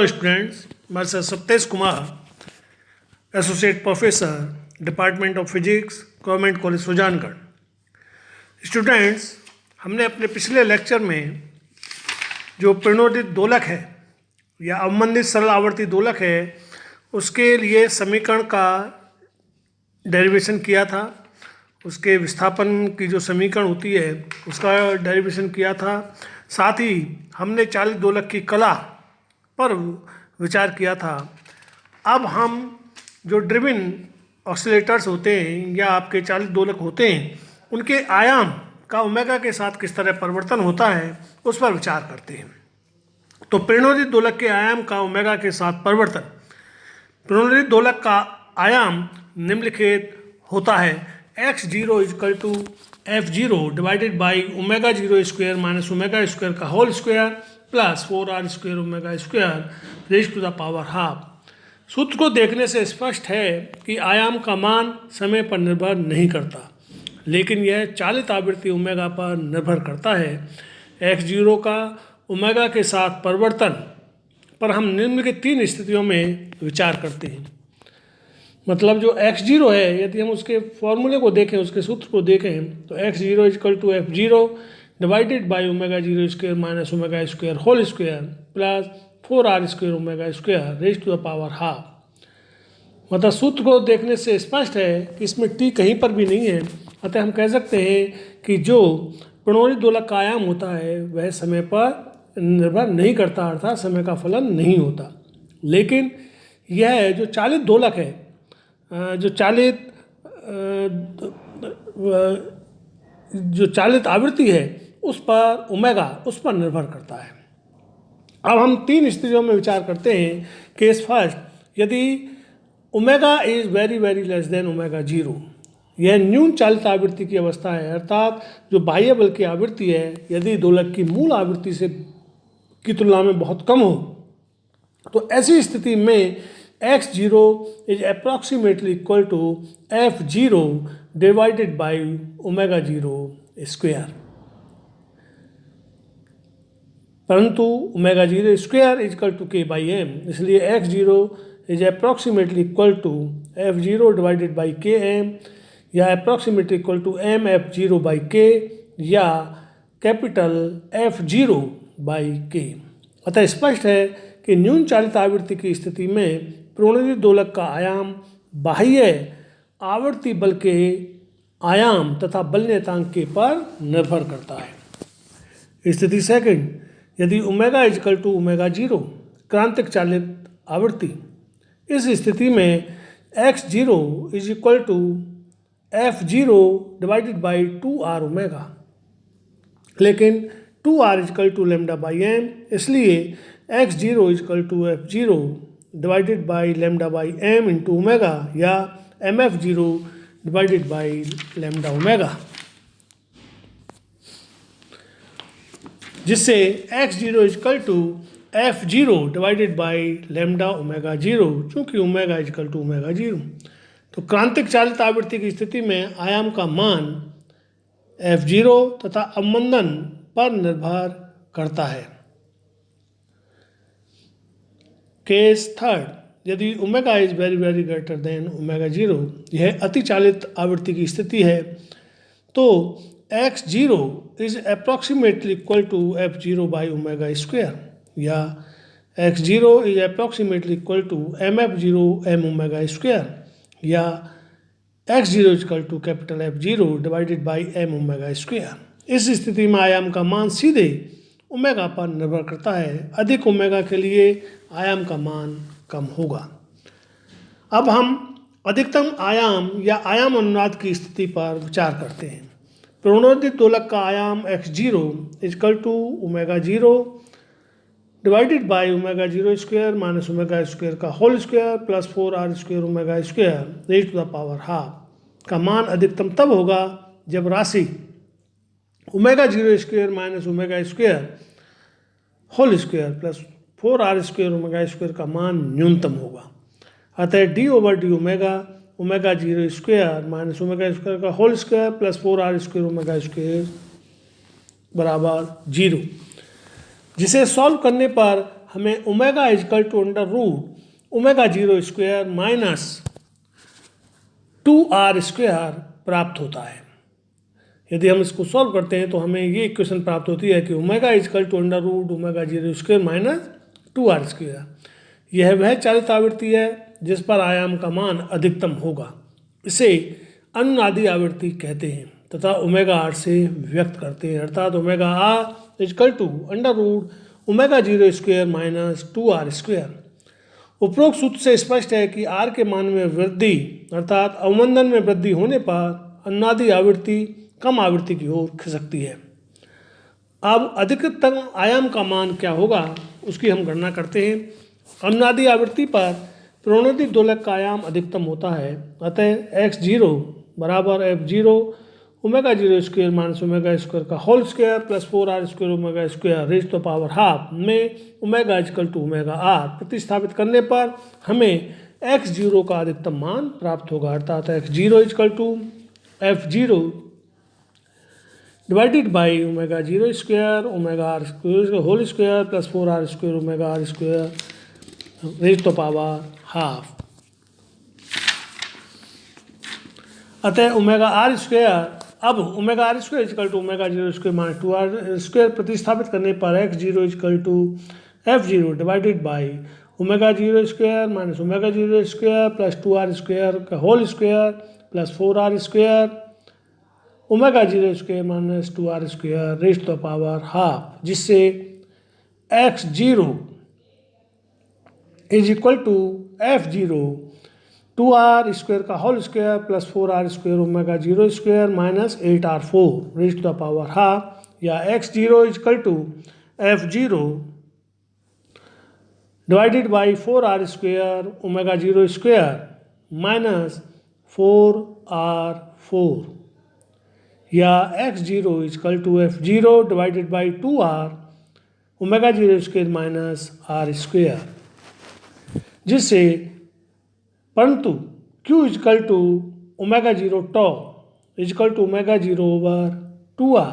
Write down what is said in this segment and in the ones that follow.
Students, myself Saptesh Kumar, Associate Professor, Department of Physics, Government College Sujangarh. Students, हमने अपने पिछले lecture में जो प्रणोदित दोलक है या अवमंदित सरल आवर्ती दोलक है उसके लिए समीकरण का डेरिवेशन किया था। उसके विस्थापन की जो समीकरण होती है उसका डेरिवेशन किया था। साथ ही हमने चालित दोलक की कला पर विचार किया था। अब हम जो ड्रिवन ऑसिलेटर्स होते हैं या आपके चालित दोलक होते हैं उनके आयाम का ओमेगा के साथ किस तरह परिवर्तन होता है उस पर विचार करते हैं। तो प्रणोदित दोलक के आयाम का ओमेगा के साथ परिवर्तन। प्रणोदित दोलक का आयाम निम्नलिखित होता है: x0 is equal to f0 divided by omega 0 square minus omega square का whole square plus 4r square omega square raise to the power half. सूत्र को देखने से स्पष्ट है कि आयाम का मान समय पर निर्भर नहीं करता, लेकिन यह चालित आवृत्ति ओमेगा पर निर्भर करता है। x0 का ओमेगा के साथ परिवर्तन पर हम निम्नलिखित तीन स्थितियों में विचार करते हैं। मतलब जो x0 है, यदि हम उसके फॉर्मूले को देखें, उसके सूत्र को देखें तो x0 is equal to f0 divided by omega 0 square minus omega square whole square plus 4r square omega square raise to the power half. मतलब सूत्र को देखने से स्पष्ट है कि इसमें t कहीं पर भी नहीं है। अतः हम कह सकते हैं कि जो प्रणोदित दोलक का आयाम होता है वह समय पर निर्भर नहीं करता, अर्थात समय का फलन नहीं होता। लेकिन यह जो चालित दोलक है, जो चालित आवृत्ति है उस पर ओमेगा उस पर निर्भर करता है। अब हम तीन स्थितियों में विचार करते हैं। केस फर्स्ट, यदि omega is very very less than omega 0, यह न्यून चालित आवृत्ति की अवस्था है, अर्थात जो बाह्य बल की आवृत्ति है यदि दोलक की मूल आवृत्ति से की तुलना में बहुत कम हो, तो ऐसी स्थिति में x0 is approximately equal to f0 divided by omega 0 square, परंतु omega 0 square is equal to k by m, इसलिए x0 is approximately equal to f0 divided by km या approximately equal to m f0 by k या capital f0 by k। अतः स्पष्ट है कि न्यून चालित आवृत्ति की स्थिति में प्रणोदित दोलक का आयाम बाह्य आवर्ती बल के आयाम तथा बल नियतांक k पर निर्भर करता है। स्थिति सेकंड, यदि ओमेगा इजकल टू ओमेगा 0 क्रांतिक चालित आवृत्ति, इस स्थिति में x0 is equal to f0 divided by 2r omega, लेकिन 2r is equal to lambda by m, इसलिए x0 is equal to f0 divided by lambda by m into omega या mf0 divided by lambda omega, जिससे x0 is equal to f0 divided by lambda omega 0, चूँकि omega is equal to omega 0। तो क्रांतिक चालित आवृत्ति की स्थिति में आयाम का मान f0 तथा अवमंदन पर निर्भर करता है। केस थर्ड, यदि omega is very very greater than omega 0, यह अति चालित आवृत्ति की स्थिति है, तो x0 is approximately equal to f0 by omega square या x0 is approximately equal to mf0 m omega square या x0 equal to capital f0 divided by m omega square. इस स्थिति में आयाम का मान सीधे ओमेगा पर निर्भर करता है। अधिक ओमेगा के लिए आयाम का मान कम होगा। अब हम अधिकतम आयाम या आयाम अनुनाद की स्थिति पर विचार करते हैं। प्रणोदित दोलक का आयाम x0 is equal to omega 0 divided by omega 0 square minus omega square का whole square plus 4r square omega square raise to the power half का मान अधिकतम तब होगा जब राशि omega 0 square minus omega square whole square plus 4r square omega square का मान न्यूनतम होगा। अतः d over d omega omega 0 square minus omega square का whole square plus 4r square omega square बराबर 0, जिसे सॉल्व करने पर हमें omega is equal to under root omega 0 square minus 2r square प्राप्त होता है। यदि हम इसको सॉल्व करते हैं तो हमें ये इक्वेशन प्राप्त होती है कि omega is equal to under root omega 0 square minus 2r square. यह वह चालित आवृत्ति है जिस पर आयाम का मान अधिकतम होगा। इसे अनुनादी आवृत्ति कहते हैं तथा ओमेगा आर से व्यक्त करते हैं, अर्थात omega R is equal to under root omega 0 square minus 2r square. उपरोक्त सूत्र से स्पष्ट है कि आर के मान में वृद्धि अर्थात अवमंदन में वृद्धि होने पर अनुनादी आवृत्ति कम आवृत्ति की ओर खिसकती है। अब अधिकतम आयाम का मान क्या होगा उसकी हम गणना करते हैं। अनुनादी आवृत्ति पर प्रेरणोदित दोलक का आयाम अधिकतम होता है, अतः x0 बराबर f0 omega 0 square minus omega square का whole square plus 4r square omega square raise to power half में omega is equal to omega r प्रतिस्थापित करने पर हमें x0 का अधिकतम मान प्राप्त होगा, अर्थात x0 is equal to f0 divided by omega 0 square omega r square whole square plus 4r square omega r square raise to power half. अतः ओमेगा आर स्क्वायर अब omega r square is equal to omega 0 square minus 2r square प्रतिस्थापित करने पर x0 is equal to f0 divided by omega 0 square minus omega 0 square plus 2r square का whole square plus 4r square omega 0 square minus 2r square raise to power half, जिससे x0 is equal to f0 2r square का whole square plus 4r square omega 0 square minus 8r4 raise to power half, या x0 is equal to f0 divided by 4r square omega 0 square minus 4r4, या x0 is equal to f0 divided by 2r omega 0 square minus r square, जिससे परंतु Q is equal to omega 0 tau is equal to omega 0 over 2r,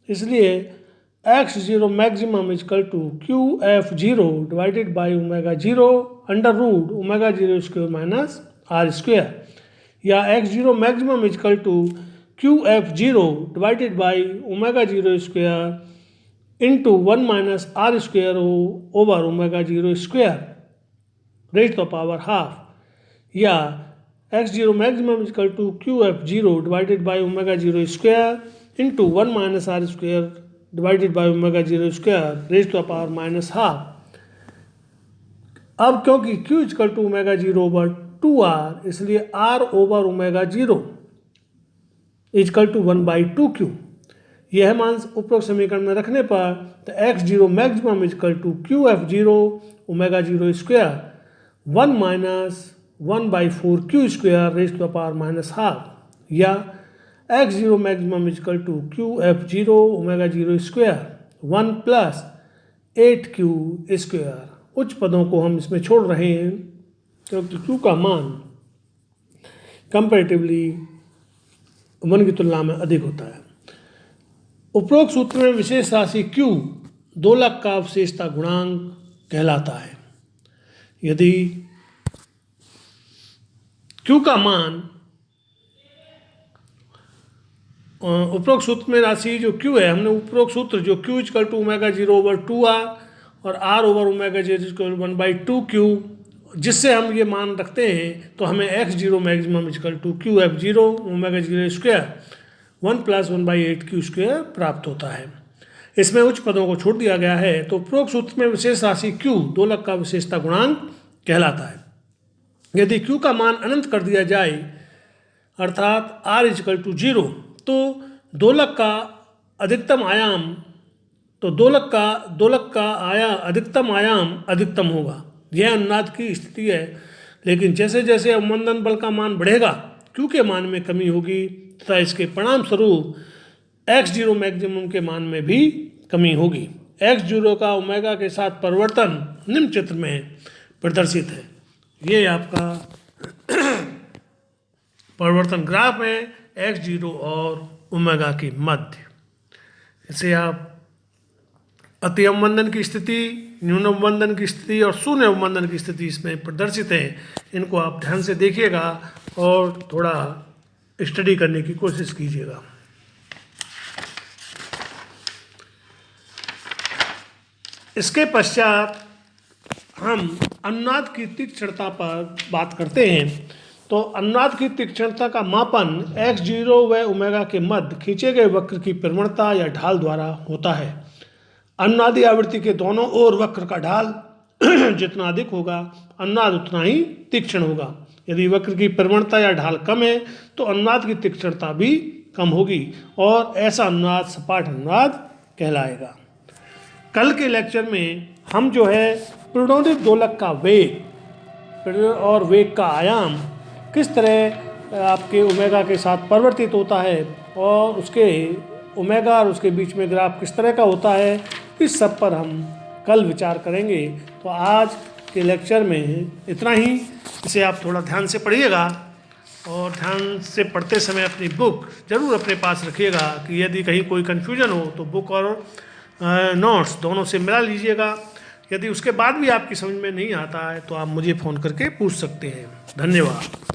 इसलिए x0 maximum is equal to QF0 divided by omega 0 under root omega 0 square minus r square, या x0 maximum is equal to QF0 divided by omega 0 square into 1 minus r square over omega 0 square raise to power half, या x0 maximum is equal to QF0 divided by omega 0 square into 1 minus r square divided by omega 0 square raise to power minus half. अब क्योंकि Q is equal to omega 0 over 2r, इसलिए r over omega 0 is equal to 1/2Q। यह मान उपरोक्त समीकरण में रखने पर तो x0 maximum is equal to QF0 omega 0 square 1 minus 1/4Q square raise to power minus half, या x0 maximum is equal to QF0 omega 0 square 1 plus 8Q square. उच्च पदों को हम इसमें छोड़ रहे हैं क्योंकि Q का मान कंपैरेटिवली 1 की तुलना में अधिक होता है। उपरोक्त सूत्र में विशेष राशि Q दोलक का अवशेषता गुणांक कहलाता है। यदि Q का मान उपरोक्त सूत्र में राशि जो Q है, हमने उपरोक्त सूत्र जो Q is equal to omega 0 over 2r और r over omega 0 is equal 1/2Q, जिससे हम ये मान रखते हैं तो हमें x0 maximum is equal to QF0 omega 0 square 1 plus 1/8Q square प्राप्त होता है। इसमें उच्च पदों को छोड़ दिया गया है, तो उपरोक्त सूत्र में विशेष राशि Q दोलक का विशेषता गुणांक कहलाता है। यदि Q का मान अनंत कर दिया जाए अर्थात r इजकल टू 0, तो दोलक का अधिकतम आयाम अधिकतम आयाम अधिकतम होगा। यह अनुनाद की स्थिति है, लेकिन जैसे जैसे अवमंदन बल का मान बढ़ेगा Q के मान में कमी होगी तथा इसके परिणाम स्वरूप x0 मैक्सिमम के मान में भी कमी होगी। x0 का ओमेगा के साथ परिवर्तन निम्न चित्र में प्रदर्शित है। ये आपका परिवर्तन ग्राफ है x0 और ओमेगा के मध्य। इसे आप अति अवमंदन की स्थिति न्यून अवमंदन की स्थिति और शून्य अवमंदन की स्थिति इसमें प्रदर्शित है। इनको आप ध्यान से देखिएगा और थोड़ा स्टडी करने की कोशिश कीजिएगा। इसके पश्चात हम अनुनाद की तीक्ष्णता पर बात करते हैं। तो अनुनाद की तीक्ष्णता का मापन x0 व ओमेगा के मध्य खींचे गए वक्र की प्रवणता या ढाल द्वारा होता है। अनुनादी आवृत्ति के दोनों ओर वक्र का ढाल जितना अधिक होगा अनुनाद उतना ही तीक्ष्ण होगा। यदि वक्र की प्रवणता या ढाल कम है तो अनुनाद की तीक्ष्णता भी कम होगी और ऐसा अनुनाद सपाट अनुनाद कहलाएगा। कल के लेक्चर में हम जो है प्रणोदित दोलक का वेग और वेग का आयाम किस तरह आपके ओमेगा के साथ परिवर्तित होता है और उसके ओमेगा और उसके बीच में ग्राफ किस तरह का होता है, इस सब पर हम कल विचार करेंगे। तो आज के लेक्चर में इतना ही। इसे आप थोड़ा ध्यान से पढ़िएगा और ध्यान से पढ़ते समय अपनी बुक ज़रूर अपने पास रखिएगा कि यदि कहीं कोई कन्फ्यूजन हो तो बुक और नोट्स दोनों से मिला लीजिएगा। यदि उसके बाद भी आपकी समझ में नहीं आता है तो आप मुझे फ़ोन करके पूछ सकते हैं। धन्यवाद।